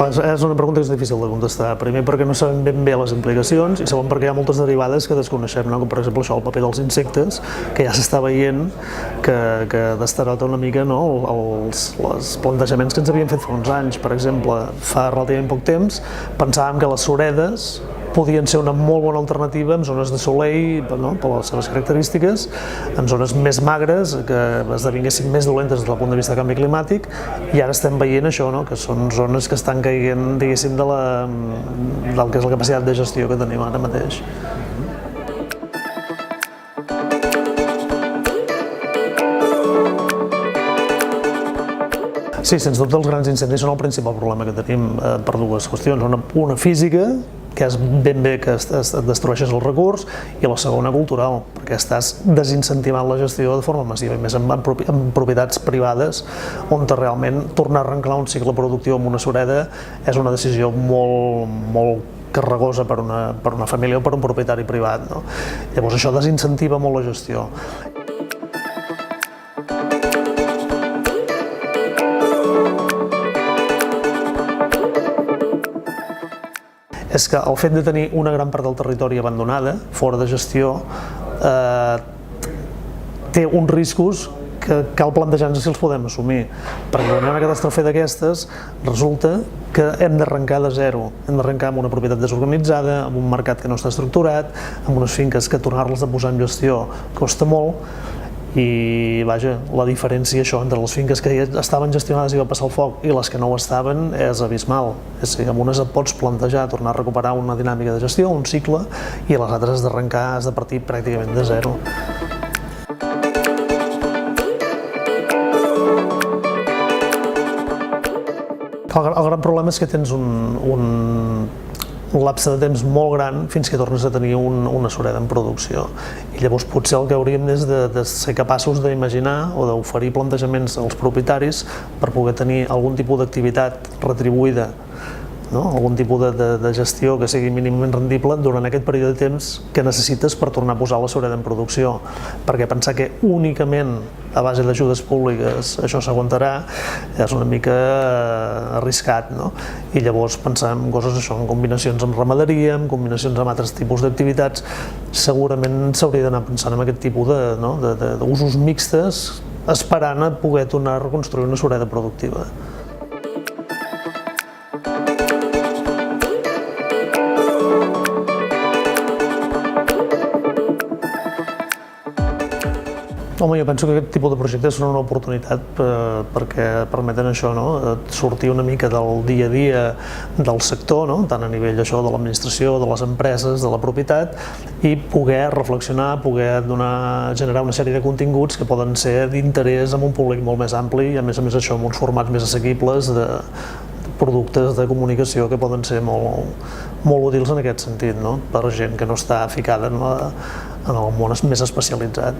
És una pregunta que és difícil de contestar. Primer perquè no sabem ben bé les implicacions i segon perquè hi ha moltes derivades que desconeixem, no? Com per exemple això, el paper dels insectes, que ja s'està veient que destarota una mica, no? Els plantejaments que ens havien fet fa uns anys. Per exemple, fa relativament poc temps pensàvem que les suredes podien ser una molt bona alternativa en zones de solell, no? Per les seves característiques, en zones més magres, que esdevinguessin més dolentes des del punt de vista de canvi climàtic, i ara estem veient això, no? Que són zones que estan caient, diguéssim, del que és la capacitat de gestió que tenim ara mateix. Sí, sens dubte els grans incendis són el principal problema que tenim per dues qüestions. Una física, que és ben bé que destrueixes el recurs, i la segona cultural, perquè estàs desincentivant la gestió de forma massiva, i més en propietats privades, on realment tornar a arrencar un cicle productiu amb una sureda és una decisió molt carregosa per una família o per un propietari privat, no? Llavors això desincentiva molt la gestió. És que el fet de tenir una gran part del territori abandonada, fora de gestió, té uns riscos que cal plantejar-nos si els podem assumir. Perquè quan hi ha una catàstrofe d'aquestes, resulta que hem d'arrencar de zero. Hem d'arrencar amb una propietat desorganitzada, amb un mercat que no està estructurat, amb unes finques que tornar-les a posar en gestió costa molt, i vaja, la diferència això entre les finques que estaven gestionades i va passar el foc i les que no ho estaven és abismal. És a dir, amb unes et pots plantejar tornar a recuperar una dinàmica de gestió, un cicle, i les altres has d'arrencar, has de partir pràcticament de zero. El gran problema és que tens un lapse de temps molt gran fins que tornes a tenir una sureda en producció. I llavors potser el que hauríem és de ser capaços d'imaginar o d'oferir plantejaments als propietaris per poder tenir algun tipus d'activitat retribuïda, algun tipus de gestió que sigui mínimament rendible durant aquest període de temps que necessites per tornar a posar la sureda en producció. Perquè pensar que únicament a base d'ajudes públiques això s'aguantarà és una mica arriscat, no? I llavors pensar en coses això, en combinacions amb ramaderia, en combinacions amb altres tipus d'activitats, segurament s'hauria d'anar pensant en aquest tipus d'usos mixtes, esperant a poder tornar a reconstruir una sureda productiva. Home, jo penso que aquest tipus de projectes són una oportunitat perquè permeten això, sortir una mica del dia a dia del sector, tant a nivell de l'administració, de les empreses, de la propietat, i poder reflexionar, poder generar una sèrie de continguts que poden ser d'interès amb un públic molt més ampli i a més això amb uns formats més assequibles de productes de comunicació que poden ser molt útils en aquest sentit, per gent que no està ficada en el món més especialitzat.